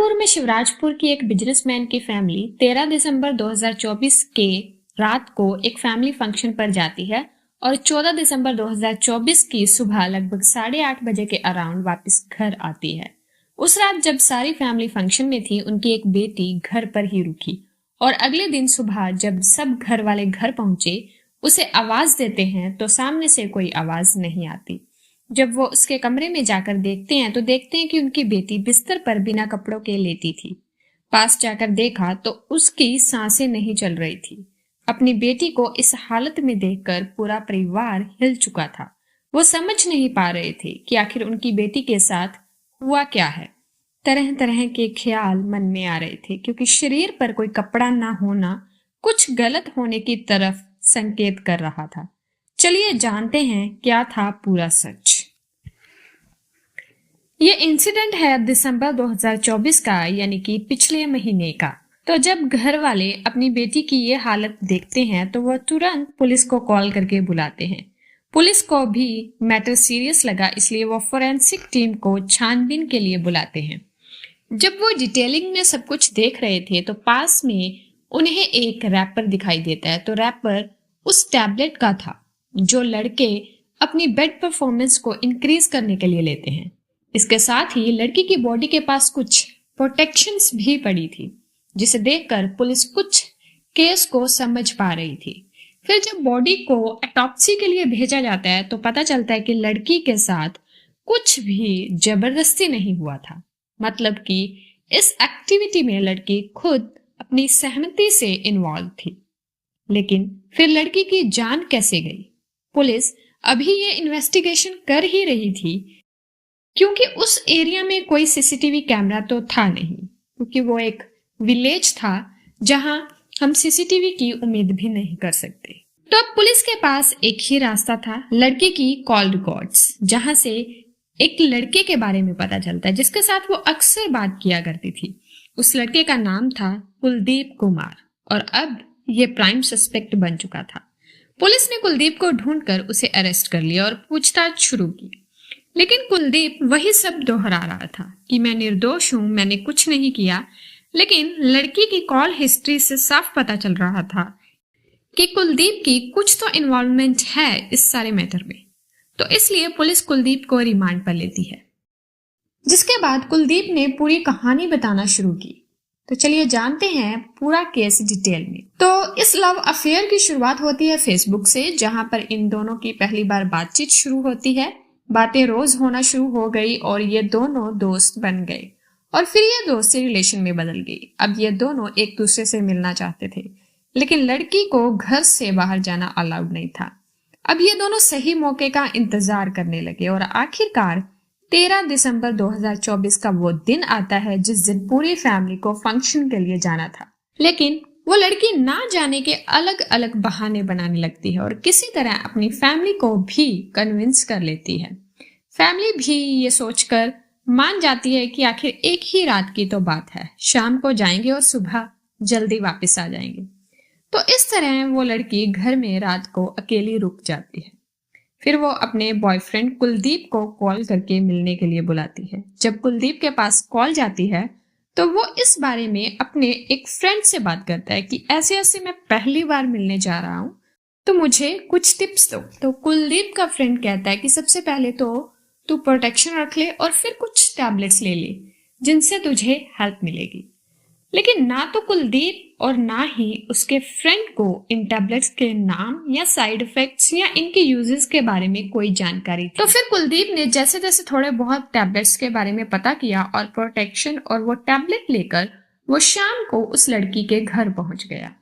कानपुर में शिवराजपुर की एक बिजनेसमैन की फैमिली 13 दिसंबर 2024 के रात को एक फैमिली फंक्शन पर जाती है और 14 दिसंबर 2024 की सुबह लगभग 8:30 बजे के अराउंड वापस घर आती है। उस रात जब सारी फैमिली फंक्शन में थी, उनकी एक बेटी घर पर ही रुकी और अगले दिन सुबह जब सब घर वाले घर पहुंचे, उसे आवाज देते हैं तो सामने से कोई आवाज नहीं आती। जब वो उसके कमरे में जाकर देखते हैं तो देखते हैं कि उनकी बेटी बिस्तर पर बिना कपड़ों के लेटी थी। पास जाकर देखा तो उसकी सांसें नहीं चल रही थी। अपनी बेटी को इस हालत में देखकर पूरा परिवार हिल चुका था। वो समझ नहीं पा रहे थे कि आखिर उनकी बेटी के साथ हुआ क्या है। तरह तरह के ख्याल मन में आ रहे थे, क्योंकि शरीर पर कोई कपड़ा ना होना कुछ गलत होने की तरफ संकेत कर रहा था। चलिए जानते हैं क्या था पूरा सच। ये इंसिडेंट है दिसंबर 2024 का, यानी कि पिछले महीने का। तो जब घर वाले अपनी बेटी की ये हालत देखते हैं तो वह तुरंत पुलिस को कॉल करके बुलाते हैं। पुलिस को भी मैटर सीरियस लगा, इसलिए वो फोरेंसिक टीम को छानबीन के लिए बुलाते हैं। जब वो डिटेलिंग में सब कुछ देख रहे थे तो पास में उन्हें एक रैपर दिखाई देता है। तो रैपर उस टैबलेट का था जो लड़के अपनी बेड परफॉर्मेंस को इंक्रीज करने के लिए लेते हैं। इसके साथ ही लड़की की बॉडी के पास कुछ प्रोटेक्शंस भी पड़ी थी, जिसे देखकर पुलिस कुछ केस को समझ पा रही थी। फिर जब बॉडी को ऑटोप्सी के लिए भेजा जाता है तो पता चलता है कि लड़की के साथ कुछ भी जबरदस्ती नहीं हुआ था। मतलब कि इस एक्टिविटी में लड़की खुद अपनी सहमति से इन्वॉल्व थी। लेकिन फिर लड़की की जान कैसे गई? पुलिस अभी ये इन्वेस्टिगेशन कर ही रही थी, क्योंकि उस एरिया में कोई सीसीटीवी कैमरा तो था नहीं, क्योंकि वो एक विलेज था जहां हम सीसीटीवी की उम्मीद भी नहीं कर सकते। तो अब पुलिस के पास एक ही रास्ता था, लड़के की कॉल रिकॉर्ड्स, जहां से एक लड़के के बारे में पता चलता है जिसके साथ वो अक्सर बात किया करती थी। उस लड़के का नाम था कुलदीप कुमार और अब ये प्राइम सस्पेक्ट बन चुका था। पुलिस ने कुलदीप को ढूंढकर उसे अरेस्ट कर लिया और पूछताछ शुरू की। लेकिन कुलदीप वही सब दोहरा रहा था कि मैं निर्दोष हूं, मैंने कुछ नहीं किया। लेकिन लड़की की कॉल हिस्ट्री से साफ पता चल रहा था कि कुलदीप की कुछ तो इन्वॉल्वमेंट है इस सारे मैटर में। तो इसलिए पुलिस कुलदीप को रिमांड पर लेती है, जिसके बाद कुलदीप ने पूरी कहानी बताना शुरू की। तो चलिए जानते हैं पूरा केस डिटेल में। तो इस लव अफेयर की शुरुआत होती है फेसबुक से, जहां पर इन दोनों की पहली बार बातचीत शुरू होती है। बातें रोज होना शुरू हो गई और ये दोनों दोस्त बन गए और फिर ये दोस्ती रिलेशन में बदल गई। अब ये दोनों एक दूसरे से मिलना चाहते थे, लेकिन लड़की को घर से बाहर जाना अलाउड नहीं था। अब ये दोनों सही मौके का इंतजार करने लगे और आखिरकार 13 दिसंबर 2024 का वो दिन आता है जिस दिन पूरी फैमिली को फंक्शन के लिए जाना था। लेकिन वो लड़की ना जाने के अलग अलग बहाने बनाने लगती है और किसी तरह अपनी फैमिली को भी कन्विंस कर लेती है। फैमिली भी ये सोचकर मान जाती है कि आखिर एक ही रात की तो बात है, शाम को जाएंगे और सुबह जल्दी वापस आ जाएंगे। तो इस तरह वो लड़की घर में रात को अकेली रुक जाती है। फिर वो अपने बॉयफ्रेंड कुलदीप को कॉल करके मिलने के लिए बुलाती है। जब कुलदीप के पास कॉल जाती है तो वो इस बारे में अपने एक फ्रेंड से बात करता है कि ऐसे ऐसे मैं पहली बार मिलने जा रहा हूँ, तो मुझे कुछ टिप्स दो। तो कुलदीप का फ्रेंड कहता है कि सबसे पहले तो तू प्रोटेक्शन रख ले और फिर कुछ टैबलेट्स ले ले जिनसे तुझे हेल्प मिलेगी। लेकिन ना तो कुलदीप और ना ही उसके फ्रेंड को इन टैबलेट्स के नाम या साइड इफेक्ट्स या इनके यूजेस के बारे में कोई जानकारी थी। तो फिर कुलदीप ने जैसे जैसे थोड़े बहुत टैबलेट्स के बारे में पता किया और प्रोटेक्शन और वो टैबलेट लेकर वो शाम को उस लड़की के घर पहुंच गया।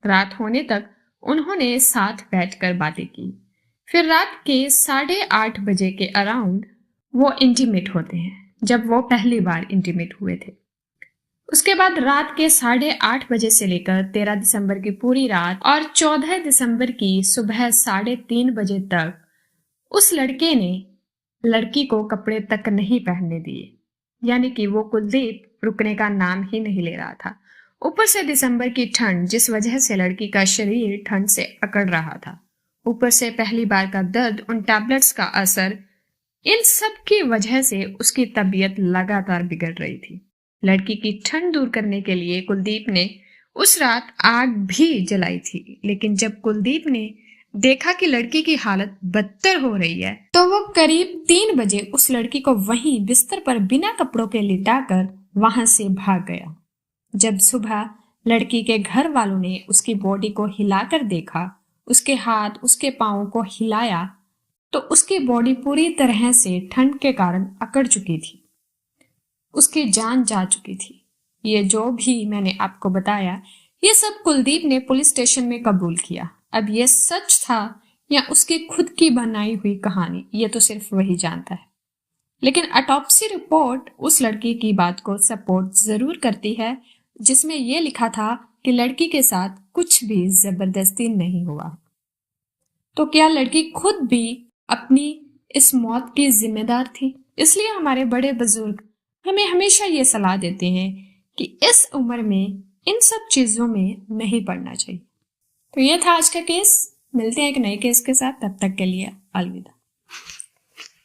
रात होने तक उन्होंने साथ बैठकर बातें की। फिर रात के 8:30 बजे के अराउंड वो इंटीमेट होते हैं, जब वो पहली बार इंटीमेट हुए थे। उसके बाद रात के 8:30 बजे से लेकर 13 दिसंबर की पूरी रात और 14 दिसंबर की सुबह 3:30 बजे तक उस लड़के ने लड़की को कपड़े तक नहीं पहनने दिए। यानी कि वो कुलदीप रुकने का नाम ही नहीं ले रहा था। ऊपर से दिसंबर की ठंड, जिस वजह से लड़की का शरीर ठंड से अकड़ रहा था। ऊपर से पहली बार का दर्द, उन टैबलेट्स का असर, इन सब की वजह से उसकी तबीयत लगातार बिगड़ रही थी। लड़की की ठंड दूर करने के लिए कुलदीप ने उस रात आग भी जलाई थी, लेकिन जब कुलदीप ने देखा कि लड़की की हालत बदतर हो रही है तो वो करीब 3 बजे उस लड़की को वहीं बिस्तर पर बिना कपड़ों के लिटाकर वहां से भाग गया। जब सुबह लड़की के घर वालों ने उसकी बॉडी को हिलाकर देखा, उसके हाथ उसके पांवों को हिलाया, तो उसकी बॉडी पूरी तरह से ठंड के कारण अकड़ चुकी थी, उसकी जान जा चुकी थी। ये जो भी मैंने आपको बताया, ये सब कुलदीप ने पुलिस स्टेशन में कबूल किया। अब ये सच था या उसकी खुद की बनाई हुई कहानी, ये तो सिर्फ वही जानता है। लेकिन ऑटोप्सी रिपोर्ट उस लड़की की बात को सपोर्ट जरूर करती है जिसमें यह लिखा था कि लड़की के साथ कुछ भी जबरदस्ती नहीं हुआ। तो क्या लड़की खुद भी अपनी इस मौत की जिम्मेदार थी? इसलिए हमारे बड़े बुजुर्ग हमें हमेशा ये सलाह देते हैं कि इस उम्र में इन सब चीजों में नहीं पड़ना चाहिए। तो ये था आज का केस। मिलते हैं एक नए केस के साथ, तब तक के लिए अलविदा।